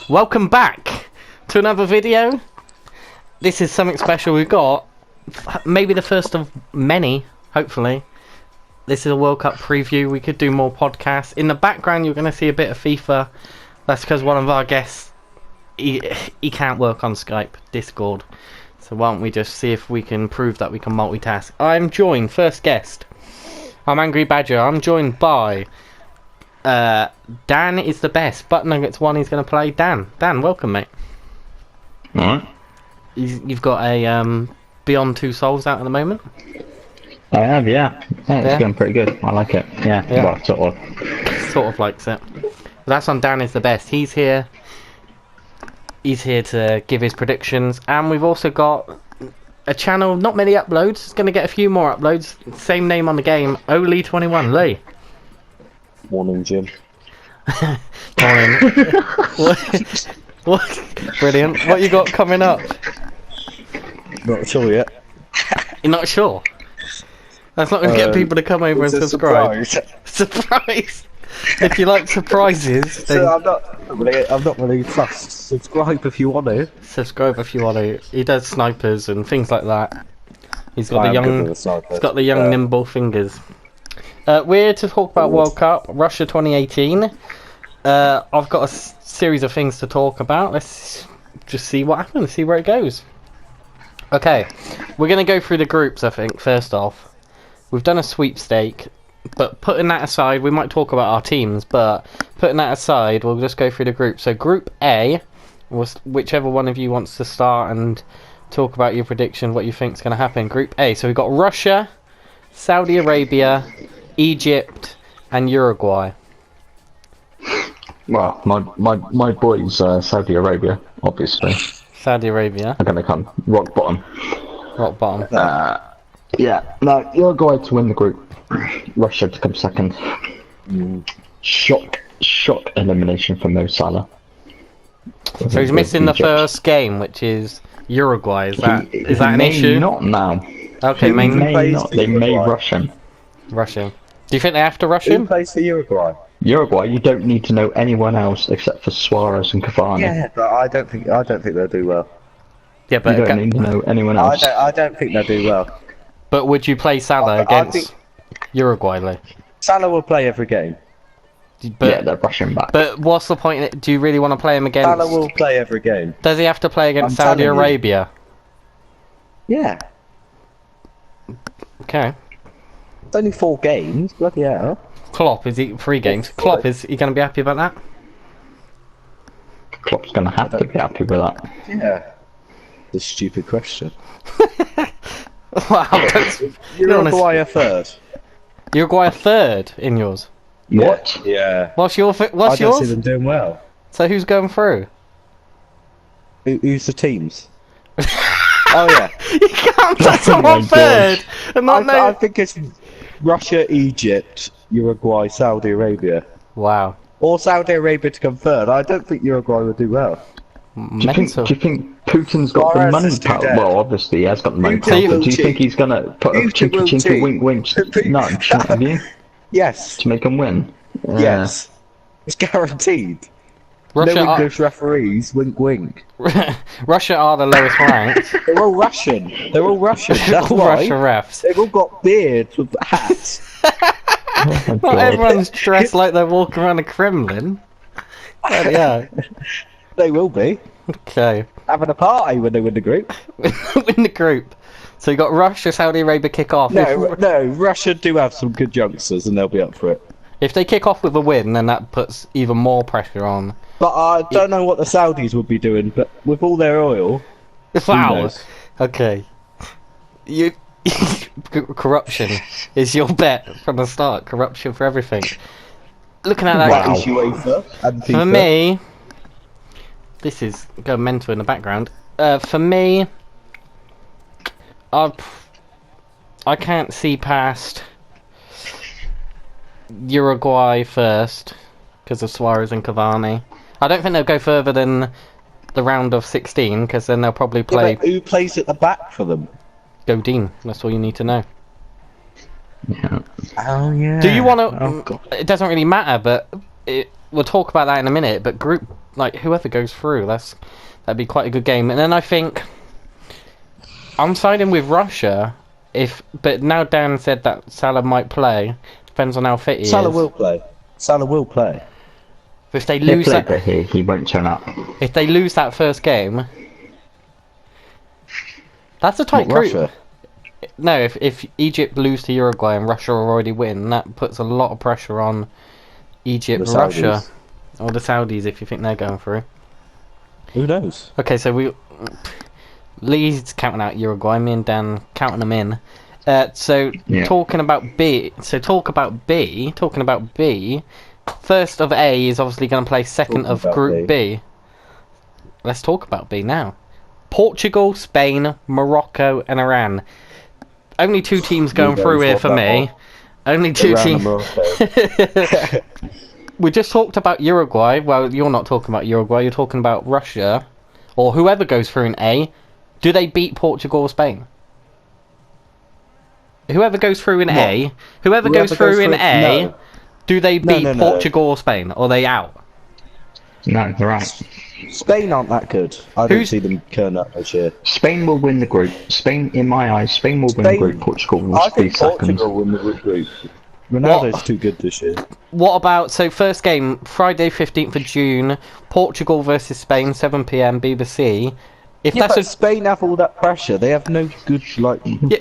Welcome back to another video. This is something special we've got. Maybe the first of many, hopefully. This is a World Cup preview. We could do more podcasts. In the background, you're going to see a bit of FIFA. That's because one of our guests, he can't work on Skype, Discord. So why don't we just see if we can prove that we can multitask. I'm joined, first guest. I'm Angry Badger. I'm joined by... Dan is the best. Butt Nuggets 1 he's going to play. Dan, welcome, mate. Alright. You've got a Beyond Two Souls out at the moment? I have, yeah. It's going pretty good. I like it. Yeah. Well, sort of. Sort of likes it. That's on Dan is the best. He's here. He's here to give his predictions. And we've also got a channel, not many uploads. It's going to get a few more uploads. Same name on the game, Oli21. Lee. Morning, Jim. Morning. What? Brilliant. What you got coming up? Not sure yet. You're not sure? That's not going to get people to come over and subscribe. Surprise! If you like surprises, then... So I'm not really fussed. Subscribe if you want to. Subscribe if you want to. He does snipers and things like that. He's got the young nimble fingers. We're here to talk about World Cup, Russia 2018. I've got a series of things to talk about. Let's just see what happens, see where it goes. Okay, we're going to go through the groups, I think, first off. We've done a sweepstake, but putting that aside, we might talk about our teams, but putting that aside, we'll just go through the groups. So Group A, was whichever one of you wants to start and talk about your prediction, what you think is going to happen. Group A, so we've got Russia, Saudi Arabia, Egypt and Uruguay. Well, my boys, Saudi Arabia, obviously. Saudi Arabia. Are going to come rock bottom. Rock bottom. Yeah. No, Uruguay to win the group. Russia to come second. Shock elimination from Mo Salah. So he's missing the first game, which is Uruguay. Is that an issue? Not now. Okay, they may not. They may rush him. Russian. Do you think they have to rush him? Who plays for Uruguay? Uruguay, you don't need to know anyone else except for Suarez and Cavani. Yeah, but I don't think they'll do well. Yeah, but you don't need to know anyone else. I don't think they'll do well. But would you play Salah against Uruguay, Lee? Salah will play every game. But, yeah, they're rushing back. But what's the point? Do you really want to play him against? Salah will play every game. Does he have to play against Saudi Arabia? Yeah. Okay. It's only 4 games. Bloody hell. Klopp, is he 3 games? Klopp, is he going to be happy about that? Klopp's going to have to be happy with that. Yeah. This stupid question. Wow. Uruguay are third. Uruguay are third in yours. What? Yeah. What's yours? I don't see them doing well. So who's going through? Who's the teams? Oh yeah. You can't put someone third. I think it's Russia, Egypt, Uruguay, Saudi Arabia. Wow. Or Saudi Arabia to come third. I don't think Uruguay will do well. Do you think Putin's got the money power? Well, obviously he has got the money power. Do you think he's going to put a chinky wink nudge at you? Yes. To make him win? Yes. It's guaranteed. Russia no English referees, wink wink. Russia are the lowest ranked. They're all Russian. That's all why. Russia refs. They've all got beards with hats. Not everyone's dressed like they're walking around the Kremlin. Yeah. They will be. Okay. Having a party when they win the group. Win the group. So you got Russia, Saudi Arabia kick off. No, Russia do have some good youngsters and they'll be up for it. If they kick off with a win, then that puts even more pressure on. But I don't know what the Saudis would be doing, but with all their oil... Wow. Okay. Corruption is your bet from the start. Corruption for everything. Looking at that... Wow. For me... This is going mental in the background. For me... I can't see past Uruguay first because of Suarez and Cavani. I don't think they'll go further than the round of 16 because then they'll probably play. Yeah, who plays at the back for them? Godin. That's all you need to know. Yeah. Oh yeah. Do you want to? It doesn't really matter, but we'll talk about that in a minute. But Group like whoever goes through, that'd be quite a good game. And then I think I'm siding with Russia. But now Dan said that Salah might play. Depends on how fit he is. Salah will play. Salah will play. If they lose but he won't turn up. If they lose that first game, that's a tight group. Russia? No, if Egypt lose to Uruguay and Russia already win, that puts a lot of pressure on Egypt, Russia, or the Saudis if you think they're going through. Who knows? Okay, so Lee's counting out Uruguay, me and Dan counting them in. Talking about B. First of A is obviously going to play second of Group B. Let's talk about B now. Portugal, Spain, Morocco, and Iran. Only 2 teams going through here for me. Only 2 teams. We just talked about Uruguay. Well, you're not talking about Uruguay. You're talking about Russia, or whoever goes through in A. Do they beat Portugal or Spain? Whoever goes through in A. Whoever goes through in A. No. Do they beat Portugal or Spain? Or are they out? No, they're out. Spain aren't that good. I don't see them turn up this year. Spain will win the group. Spain, in my eyes, Spain will win the group. Portugal will be second. Portugal will win the group. Ronaldo's too good this year. What about, first game, Friday 15th of June, Portugal versus Spain, 7 PM, BBC. But Spain have all that pressure. They have no good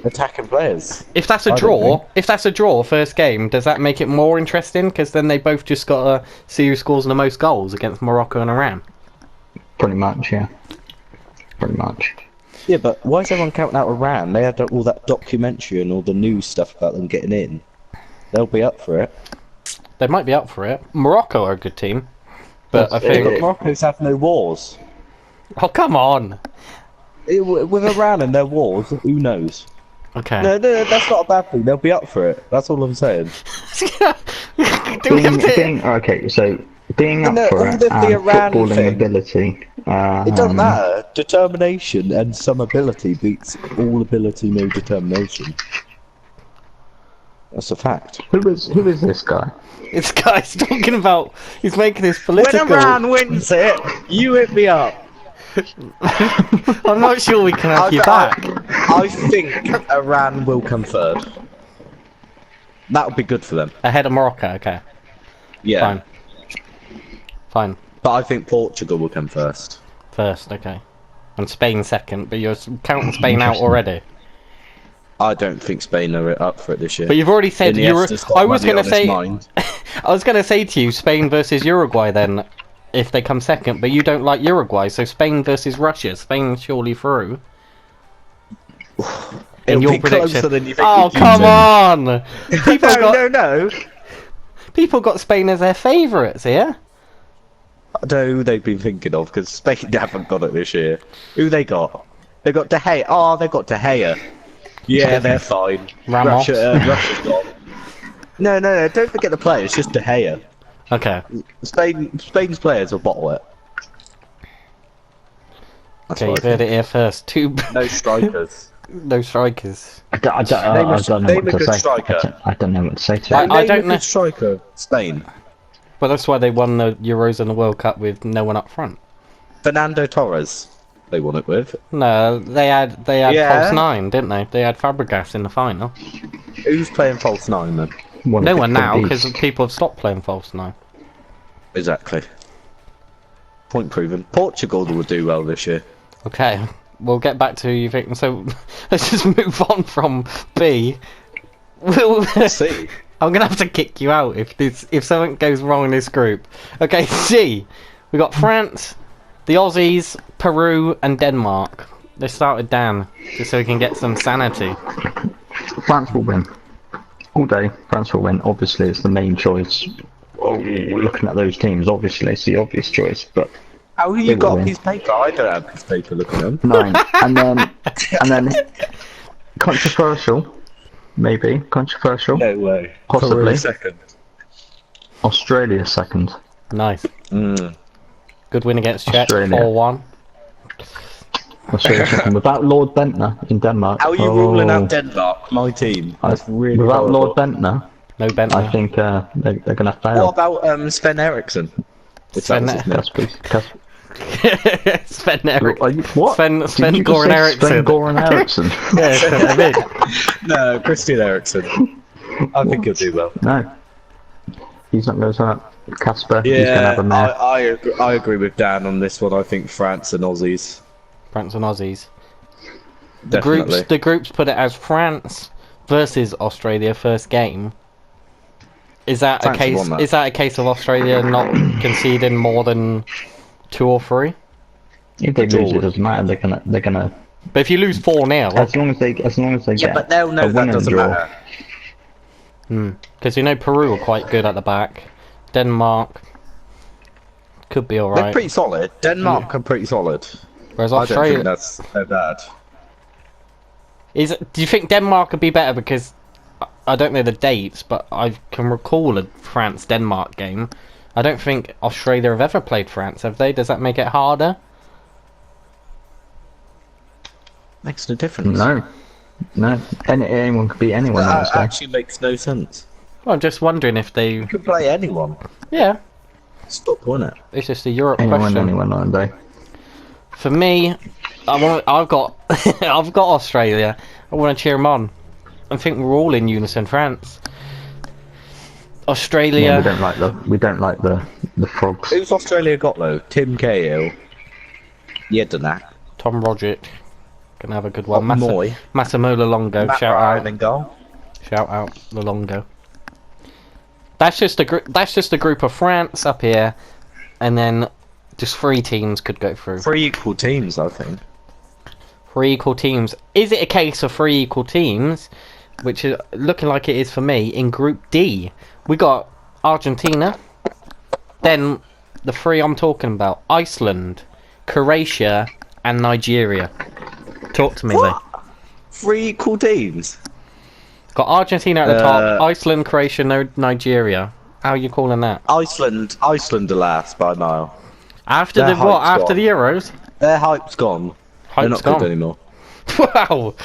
attacking players. If that's a draw, first game, does that make it more interesting? Because then they both just got to see who scores the most goals against Morocco and Iran. Pretty much, yeah. Pretty much. Yeah, but why is everyone counting out Iran? They had all that documentary and all the news stuff about them getting in. They'll be up for it. They might be up for it. Morocco are a good team, but I think Morocco's have no wars. Oh, come on! With Iran and their wars, who knows? Okay. No, that's not a bad thing. They'll be up for it. That's all I'm saying. Okay, so being up for it and footballing ability. It doesn't matter. Determination and some ability beats all ability, no determination. That's a fact. Who is this guy? This guy's talking about. He's making this political. When Iran wins it, you hit me up. I'm not sure we can have you back. I think Iran will come third. That would be good for them. Ahead of Morocco, okay. Yeah. Fine. But I think Portugal will come first. First, okay. And Spain second, but you're counting Spain out already. I don't think Spain are up for it this year. But you've already said I was going to say. I was going to say to you, Spain versus Uruguay then, if they come second. But you don't like Uruguay, so Spain versus Russia. Spain surely through. In your prediction. Than you think come on! People no. People got Spain as their favourites here. I don't know who they've been thinking of, because Spain haven't got it this year. Who they got? They got De Gea. Oh, they got De Gea. Yeah, they're fine. Ramos. Russia's gone. No, don't forget the players, just De Gea. Okay. Spain's players will bottle it. Okay, you've heard it here first. No strikers. No strikers. I don't know what to say. I don't know what to say to it. I don't know. Striker, Spain. Well, that's why they won the Euros and the World Cup with no one up front. Fernando Torres. They won it with. No, they had false nine, didn't they? They had Fabregas in the final. Who's playing false nine then? No one now, because people have stopped playing false nine. Exactly. Point proven. Portugal will do well this year. Okay, we'll get back to who you think. So let's just move on from B. C. I'm gonna have to kick you out if something goes wrong in this group. Okay, C. We got France, the Aussies, Peru, and Denmark. Let's start with Dan, just so we can get some sanity. France will win. All day, France will win. Obviously, it's the main choice. We're looking at those teams, obviously, it's the obvious choice, but... How have you got a piece of paper? I don't have a piece of paper looking at them. 9. And then... Controversial. Maybe. Controversial. No way. Possibly. Peru second. Australia second. Nice. Good win against Czech, 4-1. Australia second. Without Lord Bentner in Denmark. How are you ruling out Denmark, my team? That's really without horrible. Lord Bentner. No Bentner. I think they're going to fail. What about Sven Eriksson? Sven Eric. What? Sven Goran Eriksson. Sven Goran Eriksson. Yeah, that's what I mean. No, Christian Eriksen. I think he'll do well. No. He's not going to start. Casper, he's going to Yeah, have a mare. I agree with Dan on this one. I think France and Aussies. France and Aussies. Definitely. The groups put it as France versus Australia first game. Is that France a case? won that. Is that a case of Australia not conceding more than 2 or 3? If they lose, it doesn't matter. They're gonna. But if you lose 4-0, As long as they Yeah, get but they'll know a that win and doesn't draw. matter. because you know Peru are quite good at the back. Denmark could be They're alright. pretty solid. Denmark are pretty solid. Whereas I don't Australia, think that's so bad. do you think Denmark could be better? Because I don't know the dates, but I can recall a France-Denmark game. I don't think Australia have ever played France, have they? Does that make it harder? Makes no difference. No. Anyone could beat anyone on this That day. actually makes no sense. Well, I'm just wondering if they... You could play anyone. Yeah, Stop doing it. it's just a Europe Anyone question. on a day. For me, I've got I've got Australia. I want to cheer them on. I think we're all in unison. France, Australia. Yeah, we don't like the frogs. Who's Australia got though? Tim Cahill. Yedinak. Tom Rogic gonna have a good one. Moy. Massimo Longo, Matt shout Ryan out, in goal. shout out Longo. That's just a group of France up here, and then just 3 teams could go through. 3 equal teams, I think. 3 equal teams. Is it a case of 3 equal teams, which is looking like it is for me, in Group D? We got Argentina, then the 3 I'm talking about, Iceland, Croatia, and Nigeria. Talk to me, Lee. 3 equal teams? Got Argentina at the top, Iceland, Croatia, Nigeria. How are you calling that? Iceland are last by a mile. After Their the what? hype's After gone. the Euros? Their hype's gone. They're Hype's not gone. good anymore. Wow,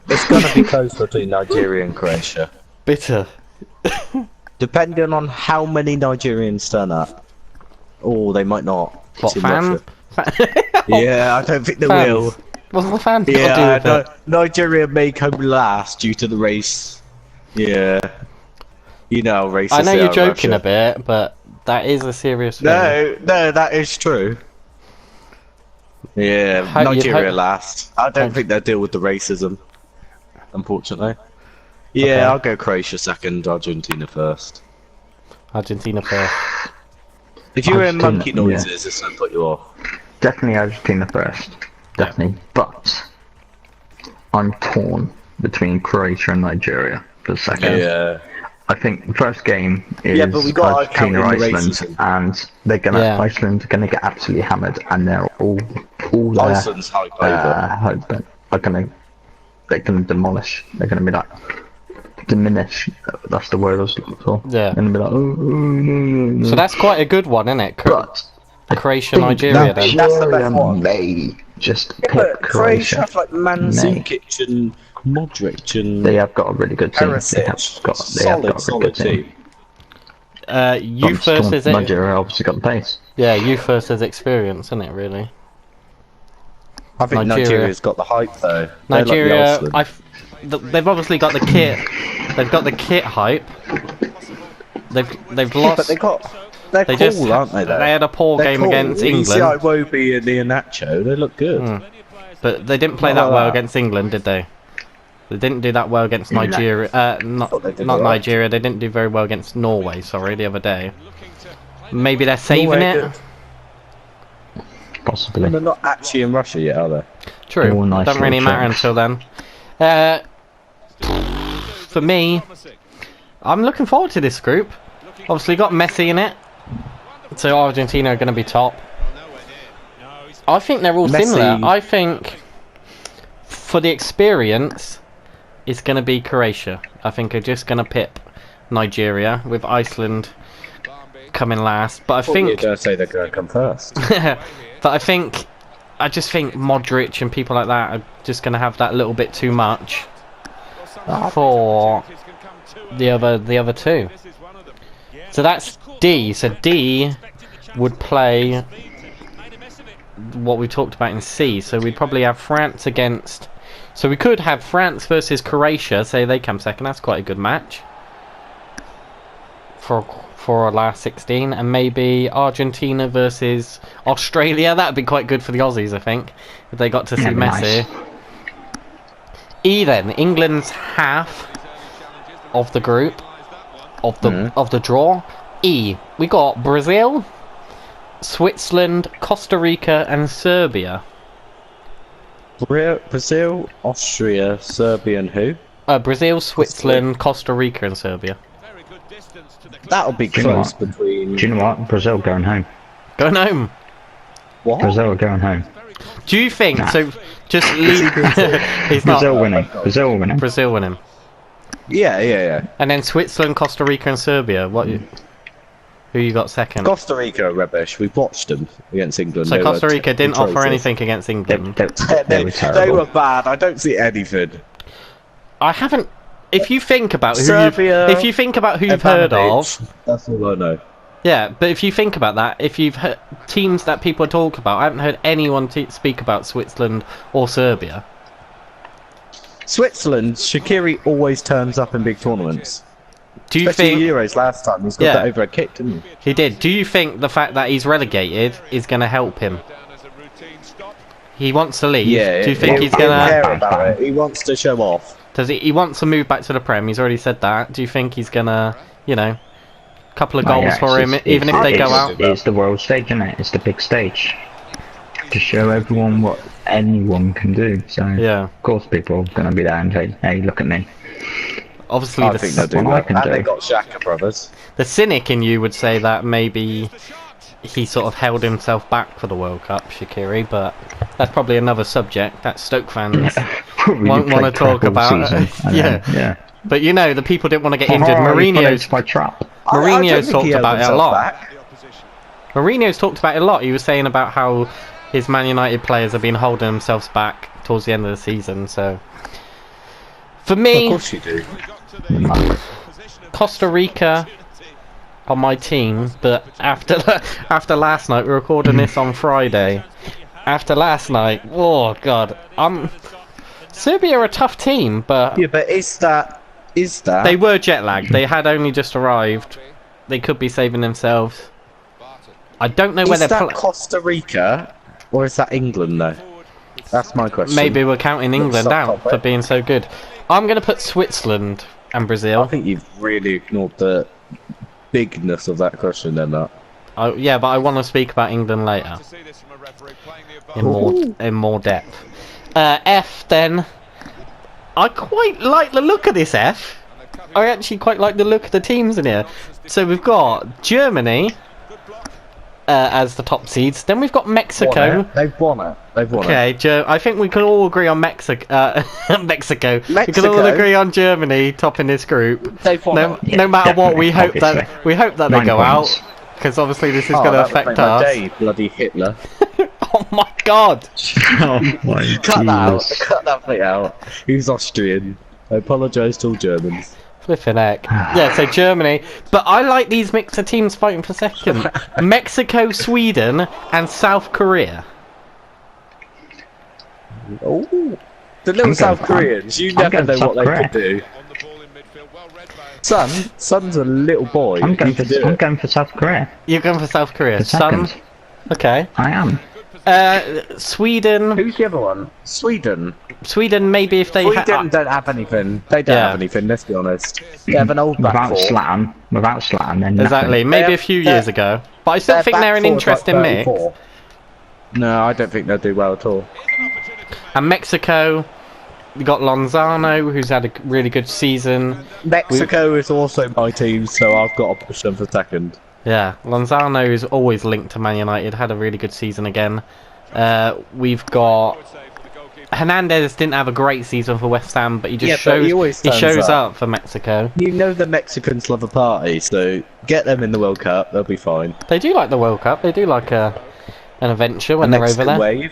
It's going to be close between Nigeria and Croatia. bitter. Depending on how many Nigerians turn up. Or they might not. What, It's in fan? Russia. Yeah, I don't think they Fans. will. What's the fan got Yeah, to do with it? Nigeria may come last due to the race. Yeah. You know how racist I know they you're are in joking Russia. a bit, but that is a serious thing. No, that is true. Yeah, You'd Nigeria hope- last. I don't think they'll deal with the racism, unfortunately. Yeah, Okay. I'll go Croatia second, Argentina first. Argentina first. If you hear Argentina, monkey noises, this will put you off. Definitely Argentina first. Definitely. But I'm torn between Croatia and Nigeria for the second. Yeah. I think the first game is Yeah, but we gotta count Argentina in the Iceland, racism. and they're gonna Yeah. Iceland are gonna get absolutely hammered, and they're all their Iceland's hype over. they're gonna demolish. They're gonna be like diminish. That's the word I was looking for. Yeah. And be like, oh. So that's quite a good one, isn't it? But Croatia, Nigeria, then. That's the best one. May just Yeah, pick but Croatia Croatia. have like Mandzukic and Modric and They have got a really good team. They have Perisic. got a really good team. You first is it? Nigeria obviously got the pace. Yeah, you first is experience, isn't it? Really. I think Nigeria. Nigeria's got the hype though. They're like the Nigeria, Iceland. they've obviously got the kit. They've got the kit hype. They've lost. But they're They cool, just aren't they? Though? they had a poor They're game cool. against You see England, Iwobi and Iheanacho, they look good. but they didn't play Not that like well that. against England, did they? They didn't do that well against Yeah. Nigeria. thought they did Not alright. Nigeria. They didn't do very well against Norway. Sorry, the other day. Maybe they're saving Norway it. Possibly. They're not actually in Russia yet, are they? True. All nice Don't really little matter chunks. until then. For me, I'm looking forward to this group. Obviously, got Messi in it, so Argentina are going to be top. I think they're all Messi- similar. I think for the experience, it's going to be Croatia. I think they're just going to pip Nigeria with Iceland coming last. But I You're think, going to say they're going to come first. but I just think Modric and people like that are just going to have that little bit too much for the other two. So that's D. So D, would play what we talked about in C. So we'd probably have France against. So we could have France versus Croatia. Say they come second. That's quite a good match for our last 16, and maybe Argentina versus Australia. That'd be quite good for the Aussies, I think, if they got to see Messi. Nice. E then, England's half of the group of the draw. E, we got Brazil, Switzerland, Costa Rica, and Serbia. Brazil, Austria, Serbia, and who? Brazil, Switzerland, Costa Rica, and Serbia. That'll be close between. Do you know what? Brazil going home. Going home. What? Brazil are going home. Do you think so? Just leave. He's not. Brazil winning. Brazil winning. Brazil winning. Yeah. And then Switzerland, Costa Rica, and Serbia. Who you got second? Costa Rica are rubbish. We watched them against England. So Costa Rica didn't offer anything against England. They were terrible. They were bad. I don't see anything. I haven't. If you think about who Serbia, you've heard of, that's all I know. Yeah, but if you think about that, if you've heard teams that people talk about, I haven't heard anyone speak about Switzerland or Serbia. Switzerland, Shaqiri always turns up in big tournaments. Do you Especially think Euros last time? He's got that over a kick, didn't he? He did. Do you think the fact that he's relegated is going to help him? He wants to leave. Yeah. Do you think he's going to care about it? He wants to show off. Does he wants to move back to the Prem? He's already said that. Do you think he's gonna, a couple of goals for him, even if they go out? It's the world stage, isn't it? It's the big stage to show everyone what anyone can do. So of course people are gonna be there and say, "Hey, look at me." Obviously, I think they'll do that. And they got Xhaka brothers. The cynic in you would say that maybe he sort of held himself back for the World Cup, Shaqiri, but that's probably another subject that Stoke fans won't want to talk about. Yeah. But the people didn't want to get injured. Mourinho's talked about it a lot. Mourinho's talked about it a lot. He was saying about how his Man United players have been holding themselves back towards the end of the season. So, for me, of course you do. Costa Rica on my team, but after last night, we're recording this on Friday. After last night, oh god, Serbia are a tough team, but but is that they were jet lagged. They had only just arrived. They could be saving themselves. I don't know whether is that Costa Rica or is that England though? That's my question. Maybe we're counting England out for being so good. I'm going to put Switzerland and Brazil. I think you've really ignored the bigness of that question then. Yeah, but I want to speak about England later in more depth. F then. I quite like the look of this F. I actually quite like the look of the teams in here. So we've got Germany as the top seeds. Then we've got Mexico. They've won it. Okay, I think we can all agree on Mexico. Mexico. We can all agree on Germany topping this group. They've won it. No matter what, we hope that they go out, because obviously this is going to affect us. Day, bloody Hitler. Oh my god! Oh my Cut that out. Cut that bit out. He's Austrian. I apologise to all Germans. Flippin' heck. Yeah, so Germany. But I like these mix of teams fighting for second. Mexico, Sweden, and South Korea. Oh, the little South Koreans. You never know what they could do. Son's a little boy. I'm going for South Korea. You're going for South Korea. Son. Okay. I am. Sweden. Who's the other one? Sweden, maybe if they don't have anything. They don't have anything, let's be honest. They have an old back four. Without Slatan, then exactly. Nothing. Maybe a few years ago. But I still think they're an interesting mix. No, I don't think they'll do well at all. And Mexico, we got Lozano, who's had a really good season. Mexico is also my team, so I've got to push them for second. Yeah, Lozano is always linked to Man United, had a really good season again. We've got Hernandez, didn't have a great season for West Ham, but he just shows up for Mexico. You know the Mexicans love a party, so get them in the World Cup, they'll be fine. They do like the World Cup, they do like an adventure when they're over there. Wave.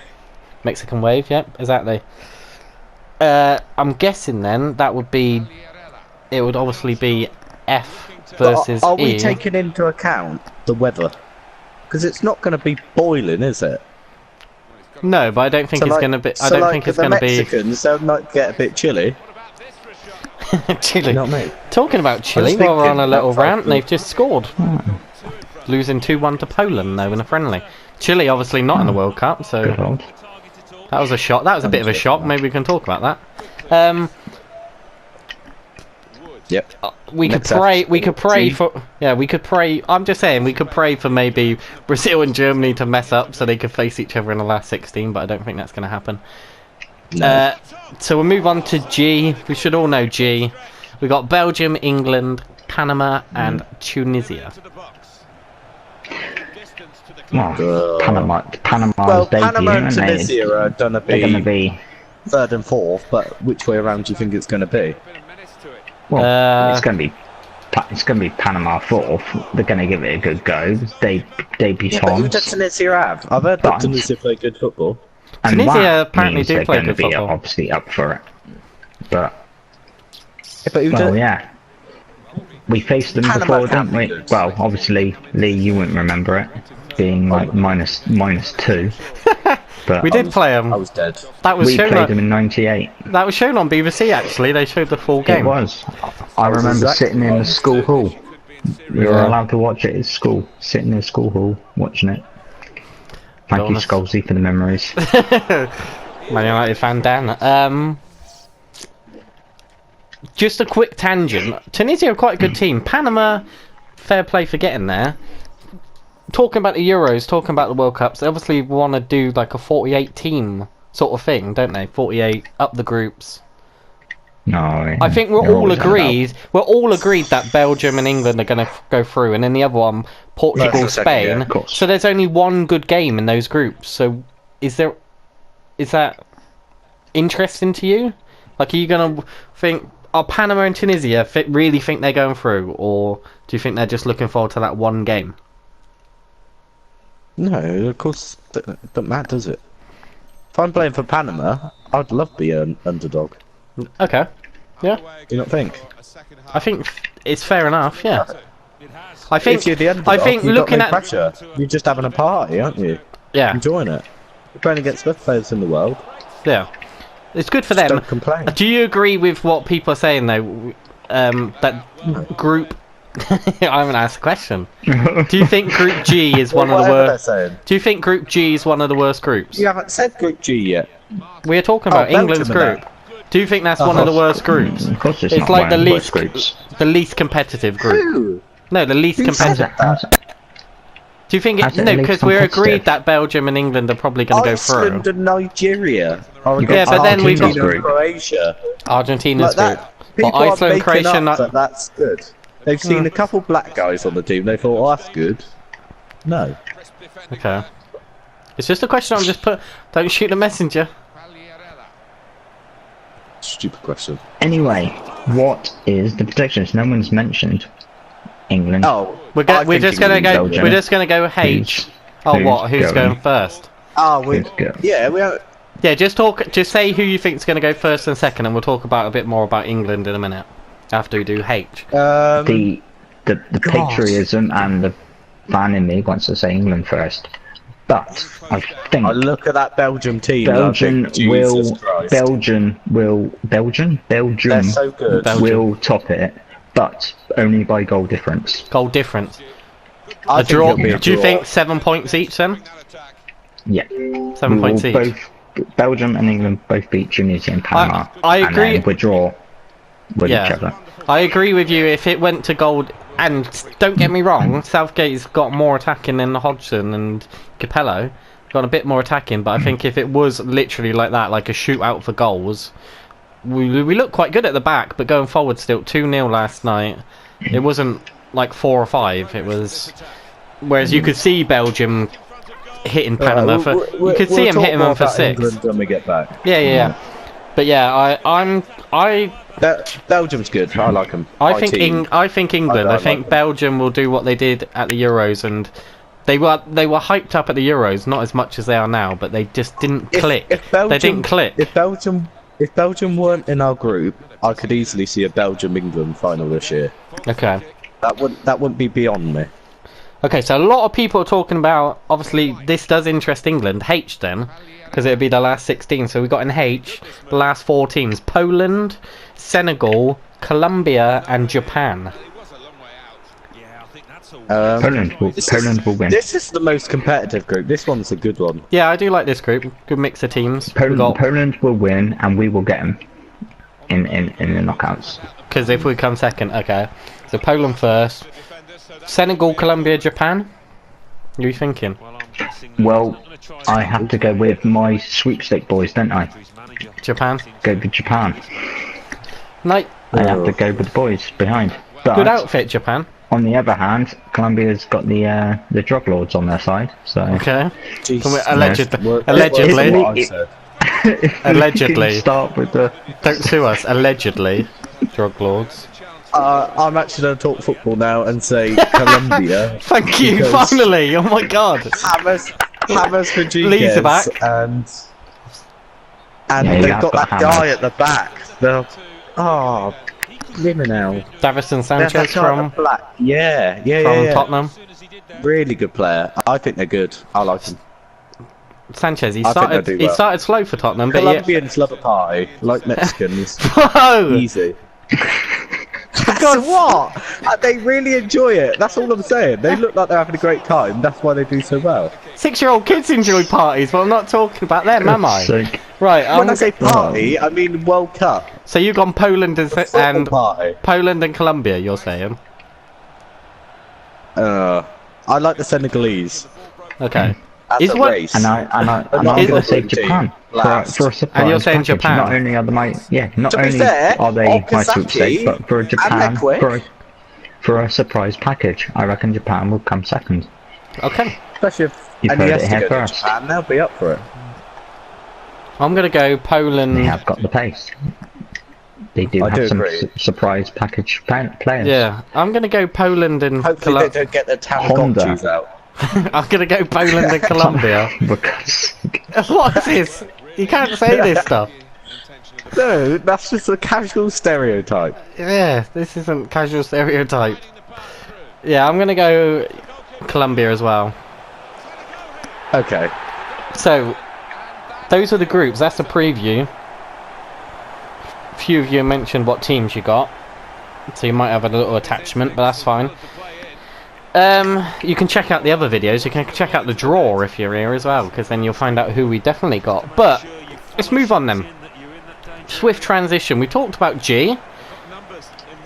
Mexican wave, yep, exactly. I'm guessing then that would be, it would obviously be F versus E. Are we E. taking into account the weather? Because it's not going to be boiling, is it? No, but I don't think it's going to be. I don't think it's going to be. Mexicans, they might get a bit chilly. Chile. You know what I mean? Talking about Chile, while we're on a little rant, they've just scored. Losing 2-1 to Poland, though, in a friendly. Chile, obviously, not in the World Cup, so that was a shock. That was a bit of a shock. Maybe we can talk about that. Yep. We could pray. We could pray for. Yeah, we could pray. I'm just saying, we could pray for maybe Brazil and Germany to mess up so they could face each other in the last 16. But I don't think that's going to happen. No. So we'll move on to G. We should all know G. We got Belgium, England, Panama, and Tunisia. Well, Panama's well, debut, Panama and Tunisia are going to be third and fourth, but which way around do you think it's going to be? Well, it's going to be Panama fourth. They're going to give it a good go. Debutants. But who does Tunisia have? I've heard that Tunisia play good football. And Tunisia apparently do play good football. Obviously up for it, but yeah. We faced them before, didn't we? Good. Well, obviously, Lee, you wouldn't remember it, being like minus 2. But we did play them. I was dead. We played them in '98. That was shown on BBC. Actually, they showed the full game. It was. I remember sitting in the school hall. We were allowed to watch it at school. Sitting in the school hall watching it. Thank you, Scholesy, for the memories. Man United fan Dan. Just a quick tangent. Tunisia are quite a good team. Panama, fair play for getting there. Talking about the Euros, talking about the World Cups, they obviously want to do like a 48 team sort of thing, don't they? 48 up the groups. No, I think we're all agreed. We're all agreed that Belgium and England are going to go through, and then the other one, Portugal, Spain. So there's only one good game in those groups. So is that interesting to you? Like, are you going to think? Are Panama and Tunisia really think they're going through, or do you think they're just looking forward to that one game? No, of course, don't matter, does it? If I'm playing for Panama, I'd love to be an underdog. Okay. Yeah. Do you not think? I think it's fair enough. Yeah. I think. If you're the underdog, I think looking at pressure, you're just having a party, aren't you? Yeah. Enjoying it. You're playing against the best players in the world. Yeah. It's good for them. Don't complain. Do you agree with what people are saying though? That group. I haven't asked a question. Do you think Group G is one of the worst? Do you think Group G is one of the worst groups? You haven't said Group G yet. We're talking about England's group. Do you think that's one of the worst groups? Of course it's like the least competitive group. Who? No, the least competitive. Do you think it? No, because we're agreed that Belgium and England are probably going to go through. Iceland and Nigeria. Yeah, but then we've got Croatia. Argentina's like group. People Iceland, Croatia. That's good. They've seen a couple black guys on the team. They thought, "Oh, that's good." No. Okay. It's just a question. I'm just put. Don't shoot the messenger. Stupid question. Anyway, what is the predictions? No one's mentioned England. Oh, we're just gonna go. Belgium. We're just gonna go H. Who's going first? Yeah, just talk. Just say who you think's gonna go first and second, and we'll talk about a bit more about England in a minute after we do H. The patriotism and the fan in me wants to say England first. But I think look at that Belgium team. Belgium will They're so good. will top it, but only by goal difference. Goal difference. A draw. Do you think 7 points each then? Yeah. 7 points each. Both Belgium and England both beat Tunisia and Panama. I agree. And then we draw with each other. I agree with you. If it went to goal, and don't get me wrong, Southgate's got more attacking than Hodgson and Capello. Got a bit more attacking, but I think if it was literally like that, like a shootout for goals, we looked quite good at the back, but going forward still 2-0 last night. It wasn't like 4 or 5. It was. Whereas you could see Belgium hitting Panama for. You could see him hitting them for 6. England when we get back. Yeah. But yeah, Belgium's good. I like them. I think England. I think Belgium will do what they did at the Euros, and they were hyped up at the Euros, not as much as they are now, but they just didn't click. They didn't click. If Belgium weren't in our group, I could easily see a Belgium-England final this year. Okay. That wouldn't be beyond me. Okay, so a lot of people are talking about, obviously, this does interest England. H then, because it would be the last 16. So we've got in H, the last 4 teams. Poland, Senegal, Colombia, and Japan. Poland will win. This is the most competitive group. This one's a good one. Yeah, I do like this group. Good mix of teams. Poland will win, and we will get them in the knockouts. Because if we come second, okay. So Poland first. Senegal, Colombia, Japan? What are you thinking? Well, I have to go with my sweepstake boys, don't I? Japan? Go with Japan. No. I have to go with the boys behind. But Good outfit, Japan. on the other hand, Colombia's got the drug lords on their side. So okay. Jeez. Allegedly. Allegedly. Start with the. Don't sue us. Allegedly, drug lords. I'm actually going to talk football now and say Colombia. Thank you, finally! Oh my god! James Rodriguez Lee's back. and Yeah, they've got that James. guy at the back. Liminal. Davison Sanchez from Tottenham. Tottenham. Really good player. I think they're good. I like them. Sanchez, he I think started they'll do well. slow for Tottenham, but Colombians love a party, like Mexicans. Whoa! Easy. God, what? They really enjoy it. That's all I'm saying. They look like they're having a great time. That's why they do so well. 6-year-old kids enjoy parties, but I'm not talking about them, am I? Sick. Right. When I say party, I mean World Cup. So you've gone Poland and Party. Poland and Colombia. You're saying? I like the Senegalese. Okay. As Is a what- race. And I'm not going to a say team. Japan for Last. a surprise And you're saying package. Japan? Not only are they not To be only fair, are they my Okazaki, sweepstake, but for a Japan they're quick. for a surprise package, I reckon Japan will come second. Okay. Especially if You've heard it Iniesta here goes to first. Japan, they'll be up for it. I'm gonna go Poland. They have got the pace. They do I have do some agree. surprise package players. Yeah, I'm gonna go Poland and Hopefully they don't get the Tamagotchis out. I'm gonna go Poland and Colombia. Because What is this? You can't say this stuff. No, that's just a casual stereotype. Yeah, this isn't casual stereotype. Yeah, I'm gonna go Colombia as well. Okay. So, those are the groups. That's the preview. A few of you mentioned what teams you got, so you might have a little attachment, but that's fine. You can check out the other videos. You can check out the draw if you're here as well, because then you'll find out who we definitely got. But let's move on then. Swift transition. We talked about G.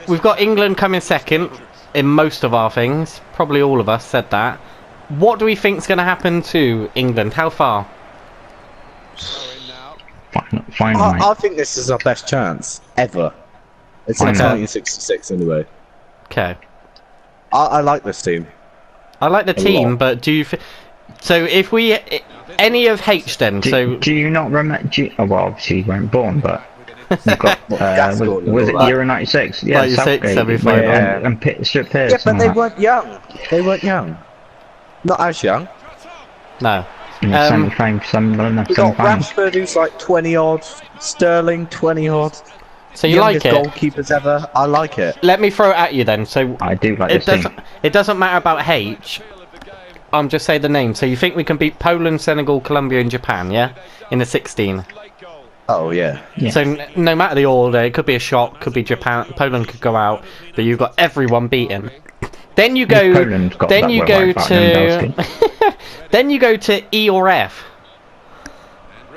We've got England coming second in most of our things. Probably all of us said that. What do we think's going to happen to England? How far? finally, I think this is our best chance ever. It's in Finally. 1966 anyway. Okay. I like this team. I like the team, lot. but do you... So if we... Any of H then, so... do you not remember? Well, obviously you weren't born, but you've got Gascoigne was and it all that. Euro '96? Yeah, 96, Southgate, 75, yeah. and Stuart Pearce. Yeah, but and they that. weren't young. They weren't young. Not as young. No. In the semi-final, We got Rashford, who's like 20 odd. Sterling, 20 odd. So you like Youngest it? goalkeepers ever. I like it. Let me throw it at you then. So I do like it this team. doesn't matter about H. I'm just saying the name. So you think we can beat Poland, Senegal, Colombia, and Japan? Yeah, in the 16. Oh yeah. Yeah. So no matter the order, it could be a shock, could be Japan, Poland could go out, but you've got everyone beaten. Then you go. Poland got Then that you well go right back, to. Lewandowski. Then you go to E or F.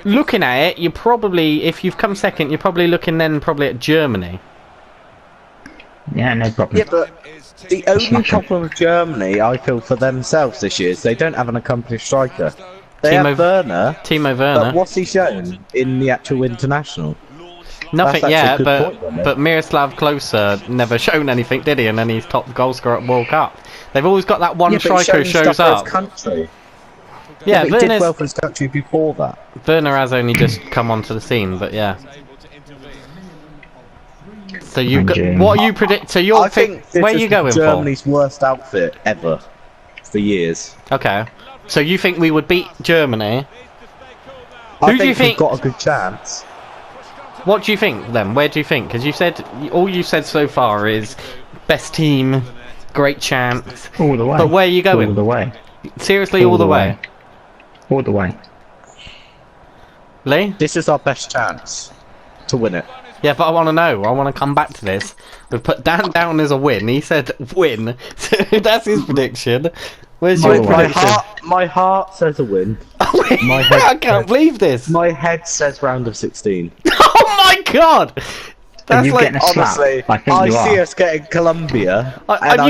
Looking at it, you probably, if you've come second, you're probably looking then probably at Germany. Yeah, no problem. Yeah, but the only Smash 'em. problem with Germany, I feel, for themselves this year is they don't have an accomplished striker. They Timo have Werner, Timo but Werner. what's he shown in the actual international? Nothing That's actually a yet, good but point, wasn't it? but Miroslav Klose never shown anything, did he? And then he's top goal scorer at World Cup. They've always got that one Yeah, but he's striker who shown shows stuff for up. his country. Yeah, but he did Werner's, well for his country before that. Werner has only just come onto the scene, but yeah. So you got, June. what are you predict? So you're I think this where are is you going Germany's worst outfit ever for years. for? Okay. So you think we would beat Germany? I Who do you think- we've got a good chance? What do you think then? Where do you think? Because you said all you said so far is best team, Great chance. All the way. But where are you going? All the way. Seriously, all the way? All the way. Lee? This is our best chance to win it. Yeah, but I want to know. I want to come back to this. We've put Dan down as a win. He said win. So that's his prediction. Where's your prediction? My heart says a win. I can't believe this. My head says round of 16. Oh my god! That's you like, getting a slap? honestly, I see us getting Colombia. Have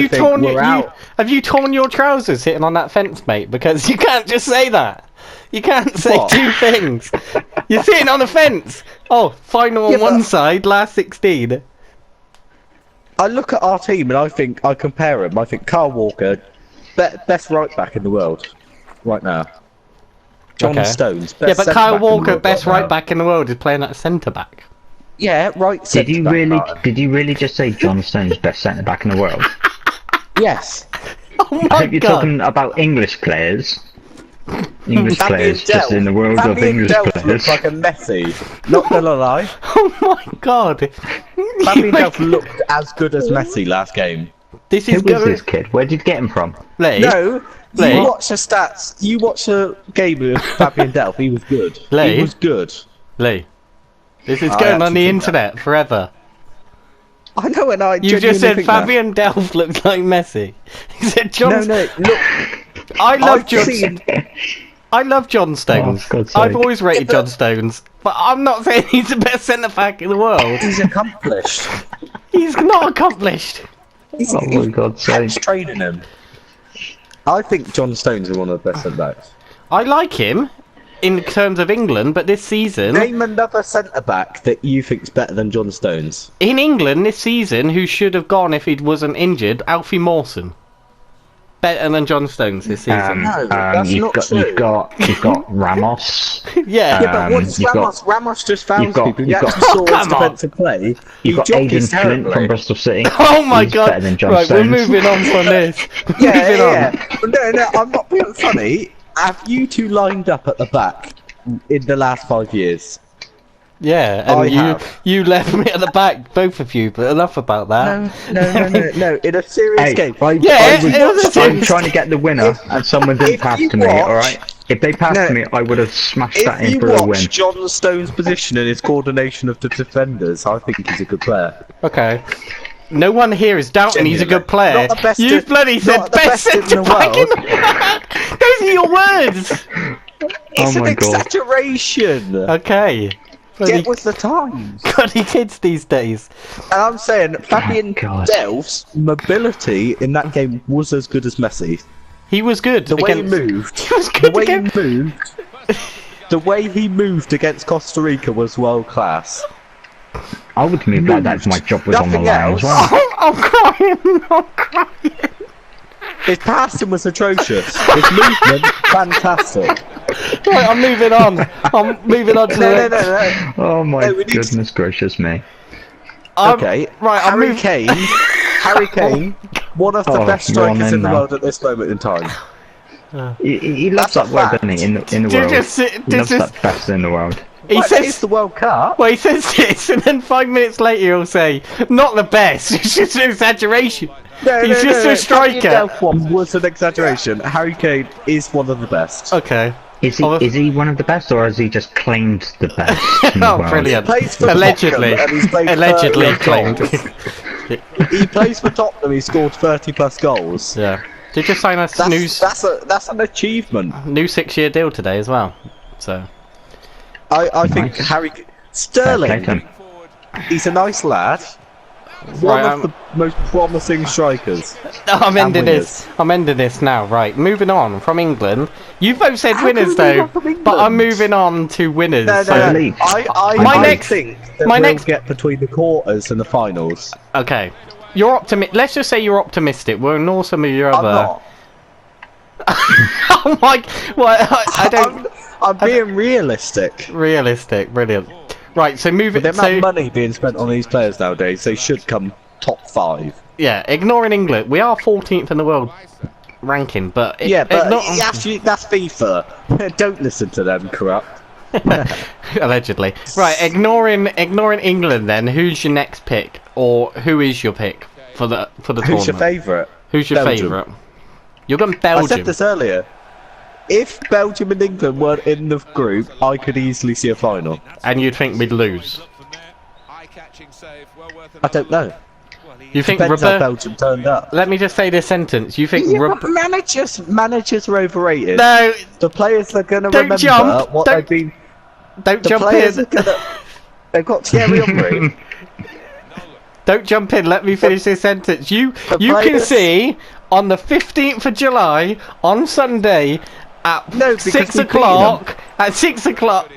you torn your trousers hitting on that fence, mate? Because you can't just say that. You can't say two things. You're sitting on a fence. Oh, final on one side, last 16. I look at our team and I compare him. I think Kyle Walker, best right back in the world right now. John Stones, best but Kyle Walker, best right now. back in the world, is playing at centre back. Yeah, right. Did you really just say John Stones best centre back in the world? Yes. Oh I hope you're talking about English players. English players, just in the world of English players. Looks like a Messi. Not gonna lie. Oh my god. Fabian Delph looked as good as Messi last game. Who was this kid? Where did you get him from? Lee? No, Lee? you watch the stats. You watch a game of Fabian Delph. He was good. Lee? He was good. Lee. This is going on the internet forever. I know, and I. You just said Fabian Delph looks like Messi. He said John. No, look. I love John. I love John Stones. I've always rated John Stones, but I'm not saying he's the best centre back in the world. He's accomplished. He's not accomplished. Oh my God's sake! Training him. I think John Stones is one of the best centre backs. I like him in terms of England, but this season, name another centre back that you think's better than John Stones. In England this season, who should have gone if he wasn't injured, Alfie Mawson. Better than John Stones this season. No, that's not true. You've got Ramos. Yeah. Yeah, but what's Ramos? Ramos just fouls people. He actually saw his defensive play. You've got Aidan Flint from Bristol City. Oh my He's god! better than John Right, Stones. we're moving on from this. Yeah. No, I'm not being funny. Have you two lined up at the back in the last 5 years? Yeah, and you left me at the back, both of you, but enough about that. No. In a serious game. I'm trying to get the winner, and someone didn't pass to me, alright? If they passed me, I would have smashed that in for a win. If you watch John Stones' position and his coordination of the defenders, I think he's a good player. Okay. No one here is doubting he's a good player. You bloody said best centre back in the world. Those are your words. It's an exaggeration. Okay. Get with the times. Bloody kids these days. And I'm saying Fabian Delph's mobility in that game was as good as Messi. He was good. The way he moved. He was good. The way he moved against Costa Rica was world class. I would move like that if my job was on the line as well. I'm crying. His passing was atrocious. His movement, fantastic. Right, I'm moving on. To the next. No. Oh my goodness gracious me. Okay, right, Harry Kane, one of the best strikers in the world at this moment in time. He loves that word, doesn't he, in the world? He loves that best in the world. He says it's the World Cup. Well, he says this, and then 5 minutes later he'll say, "Not the best. It's just an exaggeration." He's just a striker. Delph one was an exaggeration. Harry Kane is one of the best. Okay. Is he one of the best, or has he just claimed the best? Brilliant. He plays for Allegedly claimed. He plays for Tottenham. He scored 30+ goals. Yeah. Did you sign that's an achievement. New 6-year deal today as well. So. I think Harry Sterling. He's a nice lad. One of the most promising strikers. I'm ending this now. Right, moving on from England. You both said winners though, but I'm moving on to winners. No. I think we'll get between the quarters and the finals. Okay, you're optimistic. Let's just say you're optimistic. We'll ignore some of your other. I'm not. Oh my! Well, I don't. I'm being realistic. Realistic, brilliant. Right, so moving. The amount of money being spent on these players nowadays, they should come top 5. Yeah, ignoring England, we are 14th in the world ranking, but actually that's FIFA. Don't listen to them, corrupt. Allegedly. Right, ignoring England, then who's your next pick, or who is your pick for the tournament? Who's your favourite? Who's your Belgium. favourite? You're going I Belgium. said this earlier. If Belgium and England weren't in the group, I could easily see a final. And you'd think we'd lose. I don't know. You think Depends how Belgium turned up. Let me just say this sentence. You think managers are overrated. No, The players are going to Don't remember jump. what Don't- they've been. don't The jump players in. are going to. They've got Thierry Henry. Don't jump in. Let me finish this sentence. You can players- see on the 15th of July on Sunday at No, because 6 we've beaten o'clock. At 6 o'clock,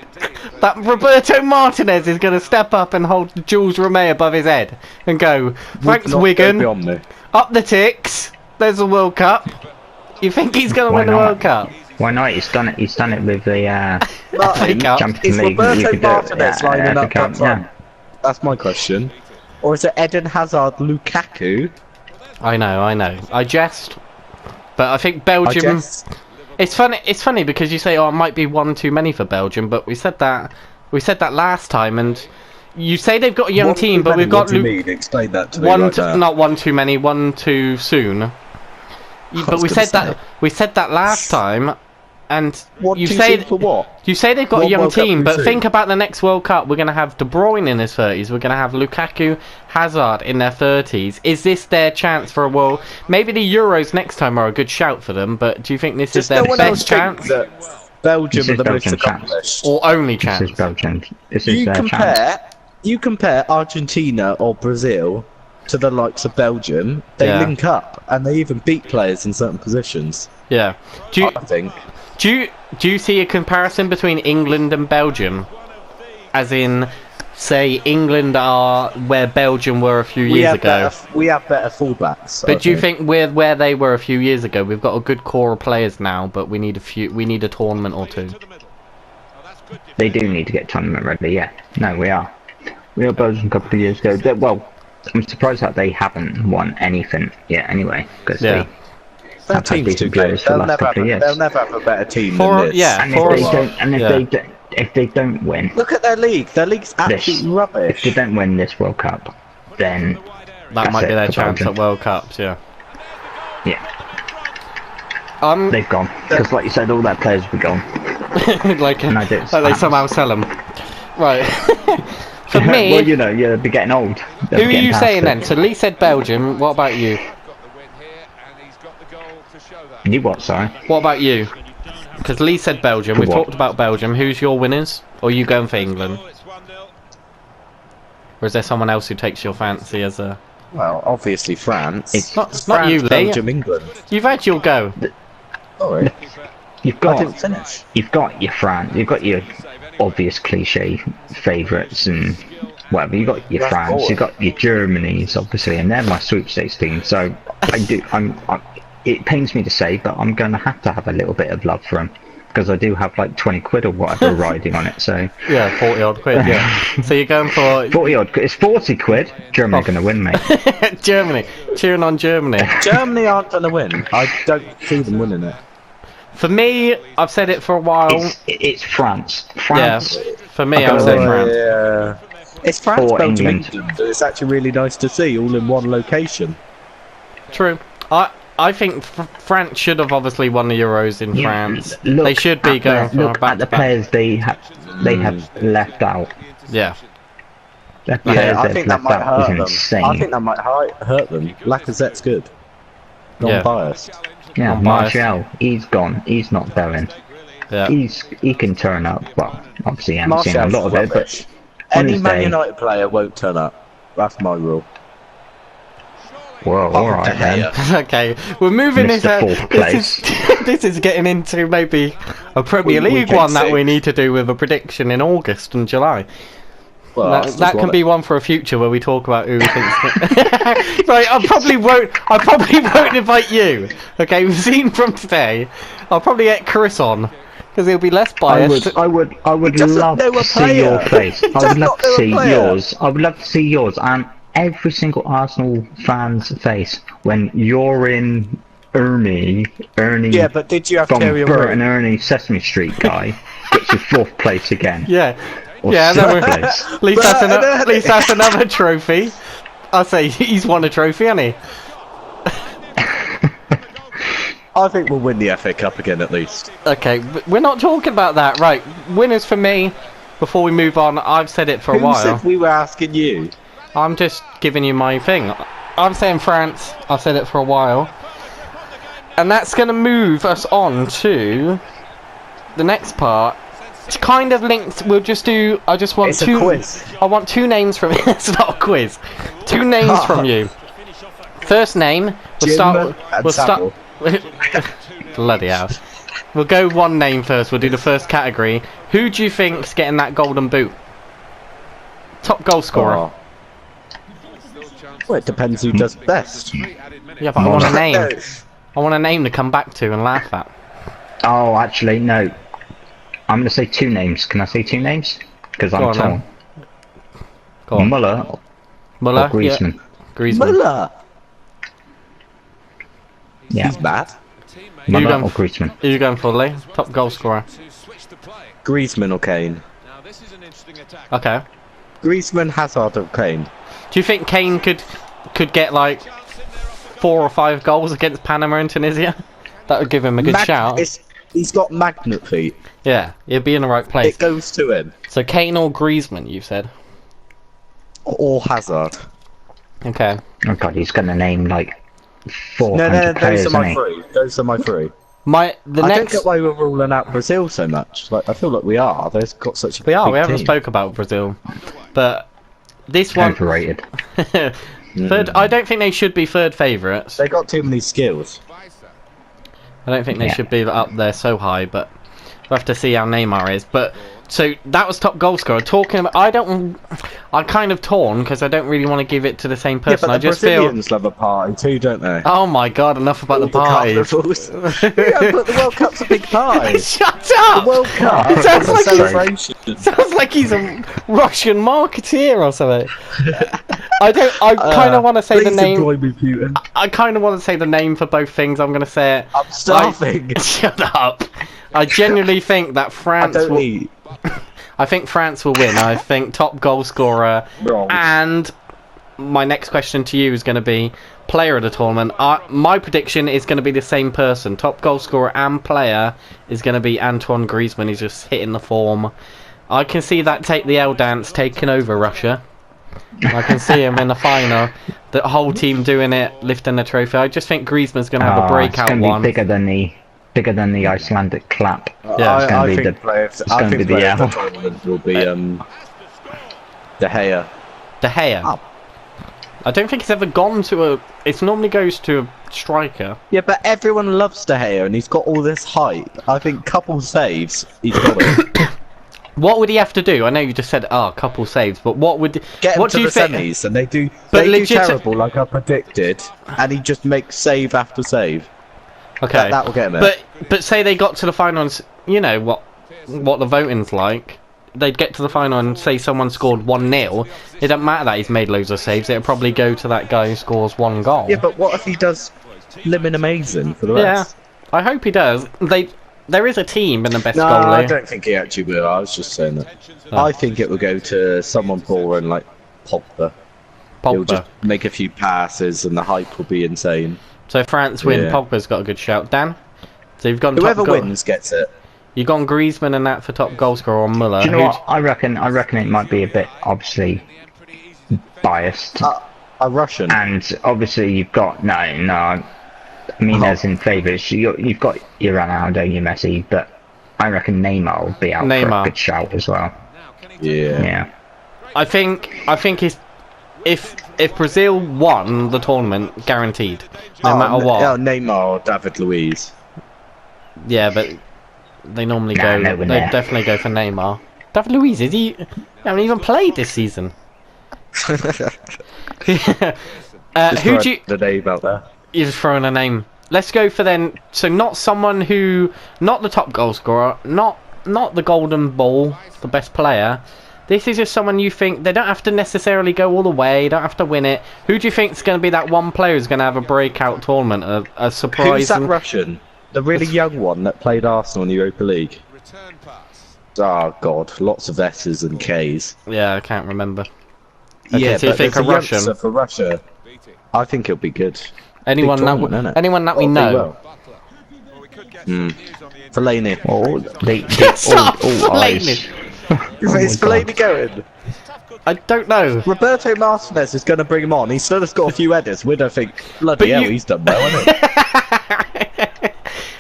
that Roberto Martinez is going to step up and hold Jules Rimet above his head and go, "Thanks, Not Wigan. go beyond me. Up the ticks. There's a World Cup." You think he's going to Why win the not? World Cup? Why not? He's done it. He's done it with the Martin, Cup. Champions is League. You Roberto could do it, Martinez lining FA up Cup, up front? That's my question. Or is it Eden Hazard, Lukaku? I know. I jest. But I think I Belgium... just... It's funny because you say, "Oh, it might be one too many for Belgium," but we said that last time, and you say they've got a young team, but we've got What do you mean? Explain that to me one right now. not one too many, one too soon. But we said that last time, and What you too say soon for what? you say they've got a One young World Cup team, too but soon. think about the next World Cup. We're going to have De Bruyne in his 30s. We're going to have Lukaku, Hazard in their 30s. Is this their chance for a world? Maybe the Euros next time are a good shout for them, but do you think this is their best chance? That Belgium This are is the most Belgium's chance. accomplished. Or only This chance? is Belgium. This is their chance. You compare Argentina or Brazil to the likes of Belgium. They Yeah. link up and they even beat players in certain positions. Yeah. Do I think. you see a comparison between England and Belgium? As in, say, England are where Belgium were a few years ago. We have better fullbacks. But do you think we're where they were a few years ago? We've got a good core of players now, but we need a tournament or two. They do need to get tournament ready. Yeah. No, we are. We were Belgium a couple of years ago. Well, I'm surprised that they haven't won anything yet. Anyway, because Yeah. their have had team's too decent good? players for the last couple of years. They'll never have a better team For- than this. yeah. And For if a they while. don't, and if they don't win, Look at their league. Their league's absolutely if rubbish. they don't win this World Cup, then That that's might be it their for chance Belgium. at World Cups. Yeah. Yeah, Um, they've gone. Because like you said, all their players were gone. like And I did they spams. somehow sell them. Right. For me, well, you know, you'll be getting old. who are you saying then? So Lee said Belgium. What about you? You what? Sorry. What about you? Because Lee said Belgium. We've what? talked about Belgium. Who's your winners? Or are you going for England? Or is there someone else who takes your fancy as a... Well, obviously France. It's Not France, you, Lee. Belgium, England. You've had your go. Sorry. You've I got. didn't finish. You've got your France. You've got your obvious cliche favourites and whatever. You've got your That's France. boring. You've got your Germanys, obviously, and they're my sweepstakes team. So I do. It pains me to say, but I'm going to have a little bit of love for them because I do have like 20 quid or whatever riding on it. So Yeah, 40 odd quid, yeah. So you're going for 40 odd. It's 40 quid. Germany are going to win, mate. Germany. Cheering on Germany. Germany aren't going to win. I don't see them winning it. For me, I've said it for a while. It's France. Yeah. France. For me, I'll I've go said with- France. Yeah. It's France, Or Belgium, England. England. It's actually really nice to see all in one location. True. I think France should have obviously won the Euros in France. Look They should be at going for a look at the back-to-back. players they have left out. Yeah. The players Yeah, I they've think that left might out is hurt them. insane. I think that might hurt them. Lacazette's good. Yeah. Non-biased. Yeah, Unbiased. Martial, he's gone. He's not going. Yeah. He can turn up. Well, obviously, I haven't seen a Martial's lot of it, rubbish. but on Any his Man day, United player won't turn up. That's my rule. whoa, all right then. Okay, we're moving this. Mr. Fourth This is, this is getting into maybe a Premier We League picked one that we 6. need to do with a prediction in August and July. Well, That can be one for a future where we talk about who we think. Right, I probably won't invite you. Okay, we've seen from today. I'll probably get Chris on because he'll be less biased. I would doesn't love know to a see your player. face. He I would does love not to know a see player. yours. I would love to see yours and every single Arsenal fan's face when you're in Ernie. Yeah, but did you have from Thierry Bert Henry? and Ernie Sesame Street guy gets your 4th place again. Yeah, Or yeah. sixth That place. at least that's another trophy. I'll say he's won a trophy, hasn't he? I think we'll win the FA Cup again at least. Okay, we're not talking about that. Right, winners for me. Before we move on, I've said it for a while. Who said we were asking you? I'm just giving you my thing. I'm saying France. I've said it for a while. And that's going to move us on to the next part. It's kind of linked. We'll just do. I just want It's a quiz. I want 2 names from. It's not a quiz. 2 names from you. First name. We'll start. Bloody hell. We'll go 1 name first. We'll do the first category. Who do you think's getting that golden boot? Top goal scorer. Oh. Well, it depends who does best. Yeah, but I want a name. I want a name to come back to and laugh at. Oh, actually, no. I'm going to say 2 names. Can I say 2 names? Because I'm torn. Go on. Muller or Griezmann. Yeah. Griezmann. Muller. Yeah. He's bad. Muller or Griezmann. Who you going for, Lee? Top goal scorer. Griezmann or Kane? Okay. Griezmann, Hazard or Kane? Do you think Kane could get like 4 or 5 goals against Panama and Tunisia? That would give him a good shout. He's got magnet feet. Yeah, he'd be in the right place. It goes to him. So Kane or Griezmann, you've said? Or Hazard. Okay. Oh god, he's going to name like 400 players, those are my 3. Those are my 3. I don't get why we're ruling out Brazil so much. Like, I feel like we are. They've got such a We are. big We haven't team. spoke about Brazil, but this one. Overrated. Third. I don't think they should be third favourites. They got too many skills. I don't think they should be up there so high, but we'll have to see how Neymar is. But so that was top goal scorer. Talking about, I'm kind of torn because I don't really want to give it to the same person. Yeah, but I just Brazilians love a party too, don't they? Oh my god! Enough about the parties. Yeah, but the World Cup's a big party. Shut up! The World Cup It sounds is a like celebration. Sounds like he's a Russian marketeer or something. I kind of want to say the name. Enjoy me, Putin. I kind of want to say the name for both things. I'm going to say it. I'm starving. Shut up. I genuinely think that France I don't will. eat. I think France will win. I think top goal scorer. Wrong. And my next question to you is going to be player of the tournament. My prediction is going to be the same person. Top goal scorer and player is going to be Antoine Griezmann. He's just hitting the form. I can see that take the L dance taking over Russia. I can see him in the final. The whole team doing it, lifting the trophy. I just think Griezmann's going to have a breakout it's one. Be bigger than the Icelandic clap. Yeah, I think players of the tournament will be De Gea. De Gea. Oh. I don't think he's ever gone to a. It normally goes to a striker. Yeah, but everyone loves De Gea, and he's got all this hype. I think couple saves, he's got it. What would he have to do? I know you just said, couple saves, but what would... Get him what to do you the think? semis, and they do But terrible, like I predicted, and he just makes save after save. Okay. That will get him there. But say they got to the final and... You know what the voting's like. They'd get to the final and say someone scored 1-0. It doesn't matter that he's made loads of saves. It'll probably go to that guy who scores 1 goal. Yeah, but what if he does limit amazing for the rest? Yeah, I hope he does. There is a team in the best No, goalie. I don't think he actually will. I was just saying that. Oh. I think it will go to someone boring like Pogba. He'll just make a few passes and the hype will be insane. So if France win, Yeah. Pogba's got a good shout. Dan? So you've gone Whoever top goal. wins gets it. You've gone Griezmann and that for top goal scorer on Muller. Do you know what? I reckon it might be a bit obviously biased. A Russian. And obviously you've got I mean, as in favourites, you've got your Ronaldo, your Messi, but I reckon Neymar will be out for a good shout as well. Yeah. I think if Brazil won the tournament, guaranteed, no matter what. Yeah, Neymar or David Luiz. Yeah, but they normally They definitely go for Neymar. David Luiz, he hasn't even played this season. Who do you... The name out there. You're just throwing a name. Let's go for then. So not someone who, not the top goal scorer, not the golden ball, the best player. This is just someone you think they don't have to necessarily go all the way. Don't have to win it. Who do you think is going to be that one player who's going to have a breakout tournament, a surprise? Who's that Russian? The really young one that played Arsenal in the Europa League. Oh God, lots of S's and K's. Yeah, I can't remember. Okay, Yeah, so you but think there's a Russian? for Russia. I think it'll be good. Anyone that we know? Well. Fellaini. Oh, Stop, all eyes. Is Fellaini going? I don't know. Roberto Martinez is going to bring him on. He's still has got a few headers. We don't think, bloody hell, he's done well, hasn't he?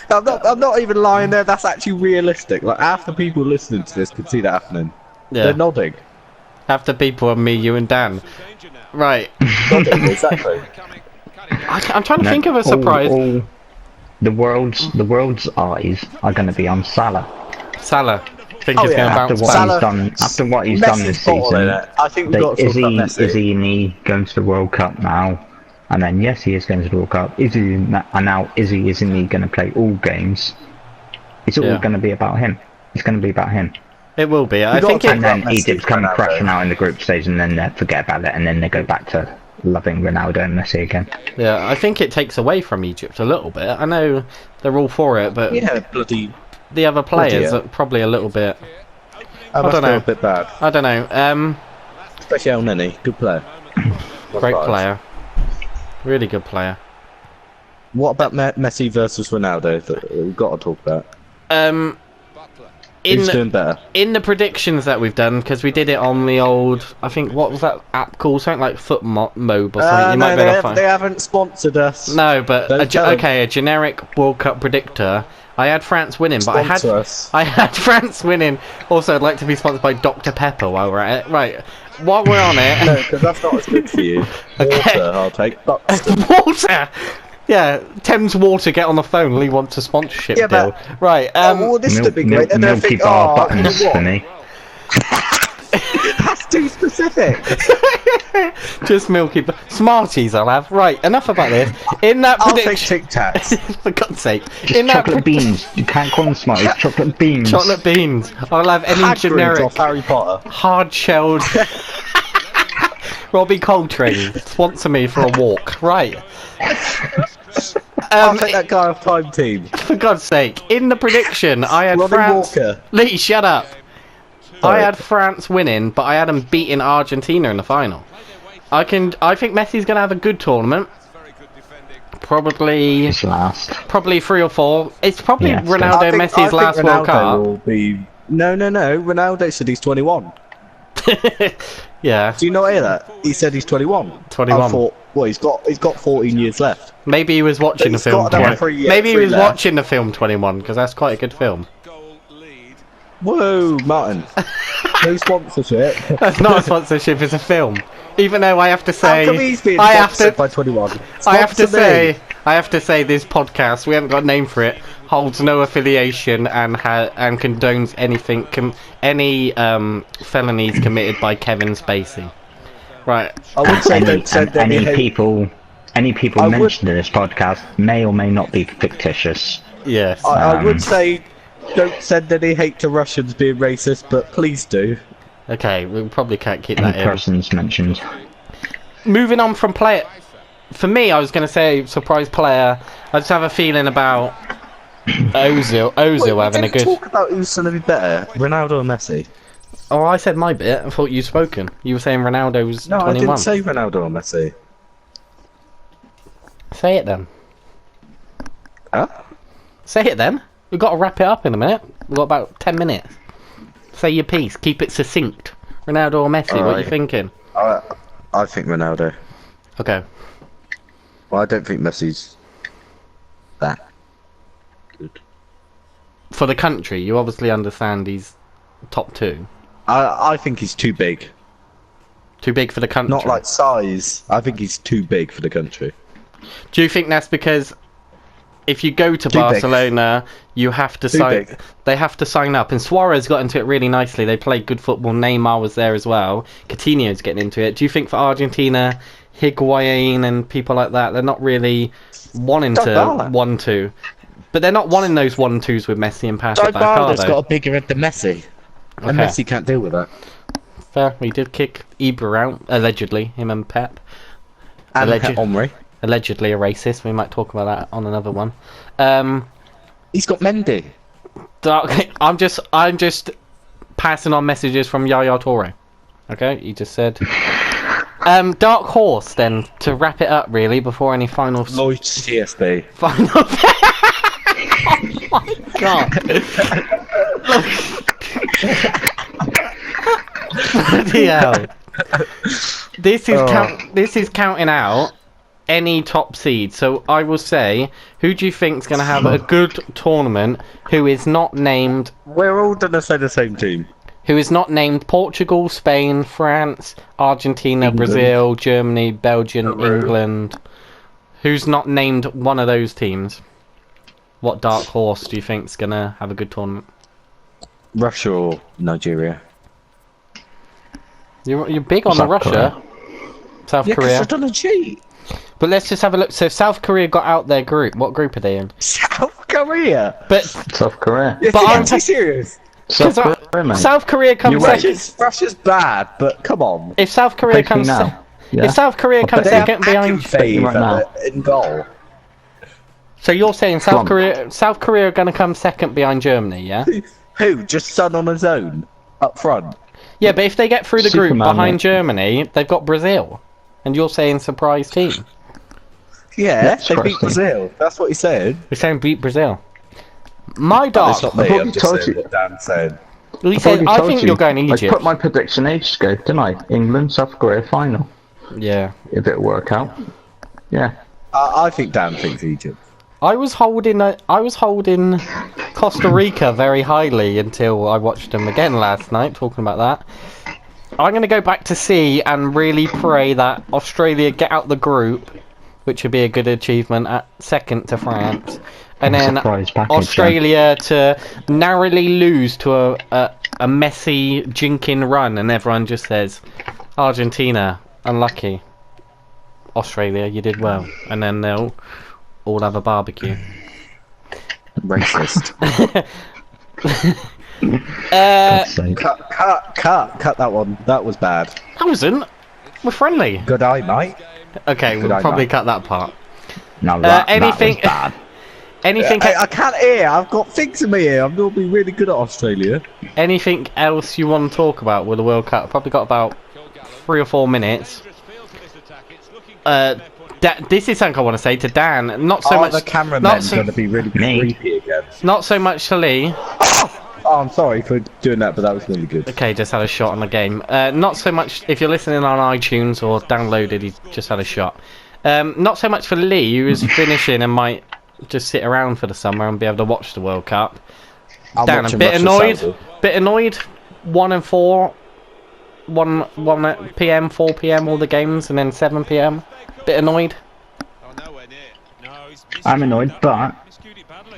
I'm not even lying there. That's actually realistic. Like, half the people listening to this can see that happening. Yeah. They're nodding. Half the people are me, you, and Dan. Right. Nodding, exactly. I'm trying to think of a surprise. The world's eyes are going to be on Salah. Salah. Think he's going to bounce back. After what he's done this season, I think we've got to talk about Messi. Is he going to the World Cup now? And then yes, he is going to the World Cup. Isn't he going to play all games? It's all going to be about him. It's going to be about him. It will be. I think. And then Egypt's coming crashing out in the group stage, and then they forget about it, and then they go back to loving Ronaldo and Messi again. Yeah, I think it takes away from Egypt a little bit. I know they're all for it, but the other players are probably a little bit. I don't know. A bit bad. I don't know. Especially El Neni, good player. Great player. Really good player. What about Messi versus Ronaldo that we've got to talk about? Who's doing better? In the predictions that we've done, because we did it on the old, I think, what was that app called? Something like FootMob or something. They haven't sponsored us. No, but a generic World Cup predictor. I had France winning, but I had France winning. Also, I'd like to be sponsored by Dr. Pepper while we're at it. Right, while we're on it. No, because that's not as good for you. Okay. Water, I'll take. Water. Yeah, Thames Water, get on the phone. Lee wants a sponsorship deal. Right. This would be great. Milky Bar buttons for me. That's too specific. Just Milky Smarties I'll have. Right, enough about this. In that prediction... I'll take Tic Tacs. For God's sake. Just chocolate beans. You can't call them Smarties. Chocolate beans. Chocolate beans. I'll have any Hagrid generic... off Harry Potter. Hard-shelled... Robbie Coltrane, sponsor me for a walk. Right. I'll take that guy off Time Team. For God's sake. In the prediction, I had France... Walker. Lee, shut up. Sorry. I had France winning, but I had them beating Argentina in the final. I think Messi's going to have a good tournament. Probably 3 or 4. It's probably Ronaldo Messi's last World Cup. Will be... No. Ronaldo said he's 21. Yeah. Do you not hear that? He said he's 21. 21. I thought, well, he's got 14 years left. Maybe he was watching the film. Maybe he was watching the film 21 because that's quite a good film. Whoa, Martin. No sponsorship. That's not a sponsorship, it's a film. Even though I have to say... How come he's being sponsored by 21? I have to say this podcast, we haven't got a name for it, holds no affiliation and condones any felonies committed by Kevin Spacey. Right. I would say don't send any people mentioned in this podcast may or may not be fictitious. Yes. I would say don't send any hate to Russians being racist, but please do. Okay, we probably can't keep that in. Any persons mentioned. Moving on from player... For me, I was going to say surprise player. I just have a feeling about Ozil having a good... talk about who's going to be better, Ronaldo or Messi? Oh, I said my bit. I thought you'd spoken. You were saying Ronaldo was 21. No, I didn't say Ronaldo or Messi. Say it then. Huh? Say it then. We've got to wrap it up in a minute. We've got about 10 minutes. Say your piece. Keep it succinct. Ronaldo or Messi, what are you thinking? I think Ronaldo. Okay. Well, I don't think Messi's that good. For the country, you obviously understand he's top 2. I think he's too big. Too big for the country? Not like size. I think he's too big for the country. Do you think that's because if you go to Barcelona, you have to sign... They have to sign up. And Suarez got into it really nicely. They played good football. Neymar was there as well. Coutinho's getting into it. Do you think for Argentina, Higuain and people like that, they're not really wanting to 1-2? But they're not wanting those 1-2s with Messi and pass it back, are they? got a bigger head than Messi. Okay. And Messi can't deal with that. Fair. We did kick Ibra out, allegedly, him and Pep. And Omri. Allegedly a racist. We might talk about that on another one. He's got Mendy. I'm just passing on messages from Yaya Toure. Okay, he just said. Dark horse then to wrap it up really before any final. Lloyd TSB. Final. god! Bloody hell! This is counting out any top seed. So I will say, who do you think's going to have a good tournament? Who is not named? We're all gonna say the same team. Who is not named Portugal, Spain, France, Argentina, England. Brazil, Germany, Belgium, England? Who's not named one of those teams? What dark horse do you think's going to have a good tournament? Russia or Nigeria? You're big on the Russia. South Yeah, Korea. they're gonna cheat. But let's just have a look. So South Korea got out their group. What group are they in? South Korea. But South Korea. Yes, But I'm serious. South Korea, mate. South Korea comes second. Russia's bad, but come on. If South Korea Facing comes now. Yeah. if South Korea comes They have second behind, Akinfeev right now. in goal. so you're saying South Slump. Korea are going to come second behind Germany, yeah? Who? Just Son on his own up front. Yeah, but if they get through the group Superman, behind mate. Germany, they've got Brazil, and you're saying surprise team. Yeah, That's they beat trusting. Brazil. That's what he said. You're saying beat Brazil. My dark. It's not me. thought I'm you just told saying you. what Dan said. He said, I think you're going I Egypt. put my prediction ages ago, didn't I? England, South Korea final. Yeah. If it work out. Yeah. I think Dan thinks Egypt. I was holding Costa Rica very highly until I watched them again last night, talking about that. I'm going to go back to C and really pray that Australia get out the group, which would be a good achievement, at second to France. And then Surprise package, Australia to narrowly lose to a messy, jinking run, and everyone just says, Argentina, unlucky. Australia, you did well. And then they'll all have a barbecue. Racist. God's sake. Cut that one. That was bad. I wasn't. We're friendly. Good eye, mate. Okay, we'll eye, probably mate. cut that part. Now that anything- was bad. Anything, I can't hear. I've got things in my ear. I'm normally really good at Australia. anything else you want to talk about with the World Cup? Probably got about 3 or 4 minutes. This is something I want to say to Dan. Not so much. The cameraman's not so, going to be really Me? creepy again. not so much to Lee. Oh, I'm sorry for doing that, but that was really good. Okay, just had a shot on the game. Not so much if you're listening on iTunes or downloaded. He just had a shot. Not so much for Lee, who's finishing and might just sit around for the summer and be able to watch the World Cup. I'm Dan, a watching bit Russia annoyed. Saudi. Bit annoyed. 1 and 4. 1 p.m., 4 p.m. all the games, and then 7 p.m. Bit annoyed. I'm annoyed, but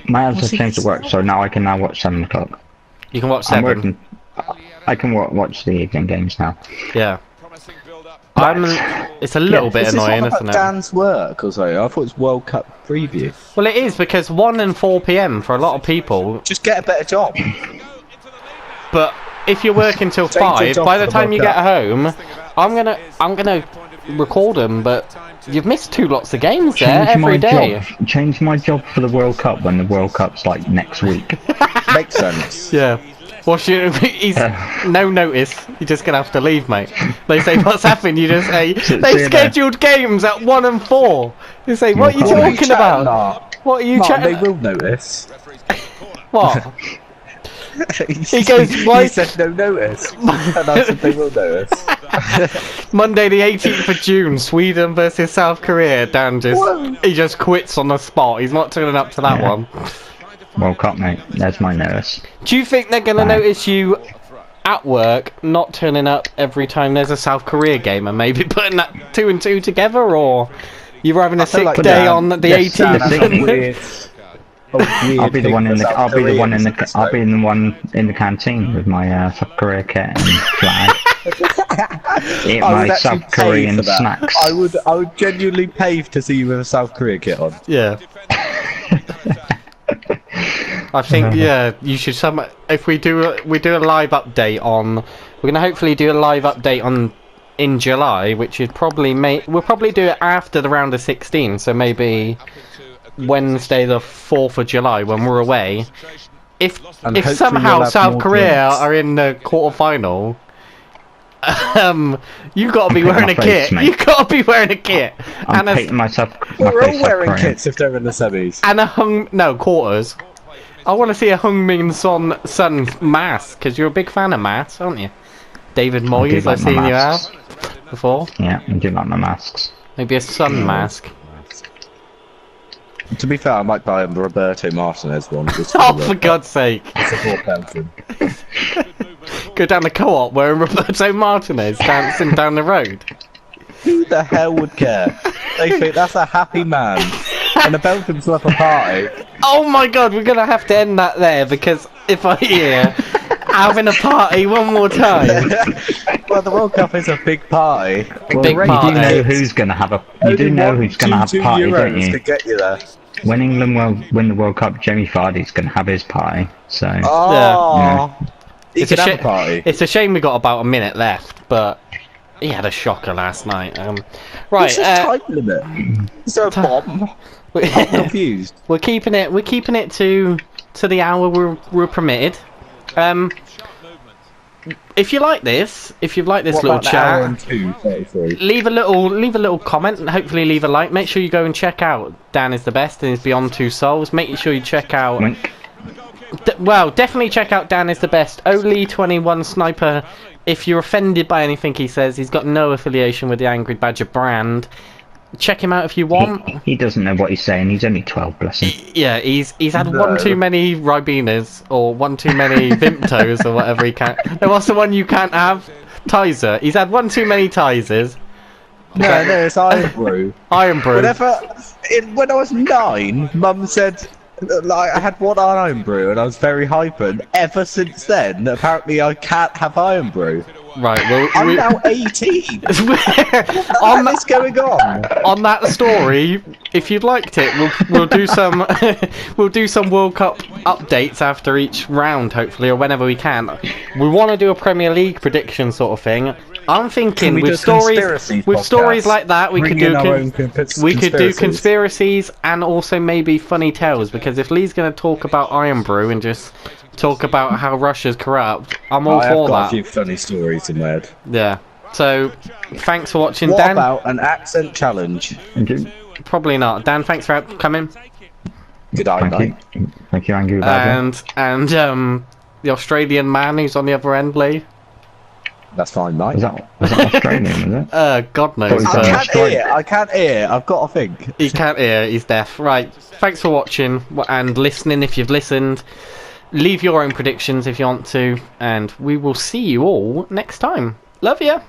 my hours have changed at work, so now I can now watch 7 o'clock. You can watch I'm 7. working. I can watch the evening games now. Yeah. It's a little bit Is this annoying, on about isn't it? Dan's work or something? I thought it was World Cup preview. Well, it is because 1 and 4 p.m. for a lot of people. Just get a better job. But if you're working till Change your 5, job by for the the time you World get home, I'm gonna record them. But you've missed 2 lots of games there every day. Change my job for the World Cup when the World Cup's like next week. Makes sense. Yeah. Well, he's no notice. You're just gonna have to leave, mate. They say, "What's happened?" You just say, "They scheduled games at 1 and 4." You say, "What are you talking about? What are you chatting?" They will notice. What? He goes, "Why-" He said no notice. And I said they will notice. Monday the 18th of June, Sweden versus South Korea. Dan he just quits on the spot. He's not turning up to that Yeah. one. World Cup, mate. There's my notice. Do you think they're going to notice you at work not turning up every time there's a South Korea game and maybe putting that 2 and 2 together, or you're having a sick like day Dan- on the yes, 18th? Dan, I think Weird. I'll be the one in the. I'll be the one in the. I'll be the one in the canteen with my South Korea kit and flag. Eat I my would actually South pay Korean for that. snacks. I would genuinely pay to see you with a South Korea kit on. Yeah. I think you should if we do a live update on, we're gonna hopefully do a live update on in July, which is probably we'll probably do it after the round of 16, so maybe Wednesday the 4th of July when we're away. If And hopefully somehow you'll have South more Korea drinks. are in the quarter-final, you gotta be I'm wearing a putting my face, kit. mate. You gotta be wearing a kit I'm and a painting myself. My We're face all wearing South Korean. kits if they're in the semis. and a quarters. I want to see a Heung-min Son mask, because you're a big fan of masks, aren't you? David Moyes, I've seen you have before. Yeah, I do like my masks. Maybe a sun mask. To be fair, I might buy a Roberto Martinez one. Oh, for God's sake. Support Belgium. Go down the co-op wearing Roberto Martinez dancing down the road. Who the hell would care? They think that's a happy man. And the Belgians love a party. Oh my God, we're going to have to end that there, because if I hear having a party one more time... Well, the World Cup is a big party. Well, Big you party. do know who's going to have a. You do know who's going to have a party, don't you? To get you there. When England win the World Cup, Jamie Vardy's going to have his party. So. Oh, he It's could a have a shame. party. It's a shame we got about a minute left, but he had a shocker last night. Right, What's his time limit? Is there a bomb? I'm confused. we're keeping it to the hour we're permitted. If you like this, What little about the hour chat, and 2:33? leave a little comment and hopefully leave a like. Make sure you go and check out Dan is the Best and his Beyond Two Souls. Make sure you check out. Wink. Well, definitely check out Dan is the Best. Only 21 Sniper. If you're offended by anything he says, he's got no affiliation with the Angry Badger brand. Check him out if you want. He doesn't know what he's saying. He's only 12, bless him. Yeah, he's had one too many Ribenas or one too many Vimtos or whatever he can't. No, what's the one you can't have? Tizer. He's had one too many Tizers. No, it's Iron Brew. Iron Brew. When I was 9, Mum said, like, I had one Iron Brew and I was very hyper. And ever since then, apparently I can't have Iron Brew. Right, well, I'm now 18. on What's going on? On that story, if you'd liked it, we'll do some we'll do some World Cup updates after each round, hopefully, or whenever we can. We want to do a Premier League prediction sort of thing. I'm thinking with stories like that, we could do conspiracies and also maybe funny tales. Because if Lee's going to talk about Iron Brew and just talk about how Russia's corrupt, I'm all for that. I've got a few funny stories in my head. Yeah. So, thanks for watching, what Dan. What about an accent challenge? Probably not. Dan, thanks for coming. Good eye, mate. Thank you, Angry And the Australian man who's on the other end, Lee. That's fine, mate. Was that Australian, was it? God knows. I can't hear. I've got to think. He can't hear. He's deaf. Right. Thanks for watching and listening if you've listened. Leave your own predictions if you want to. And we will see you all next time. Love ya.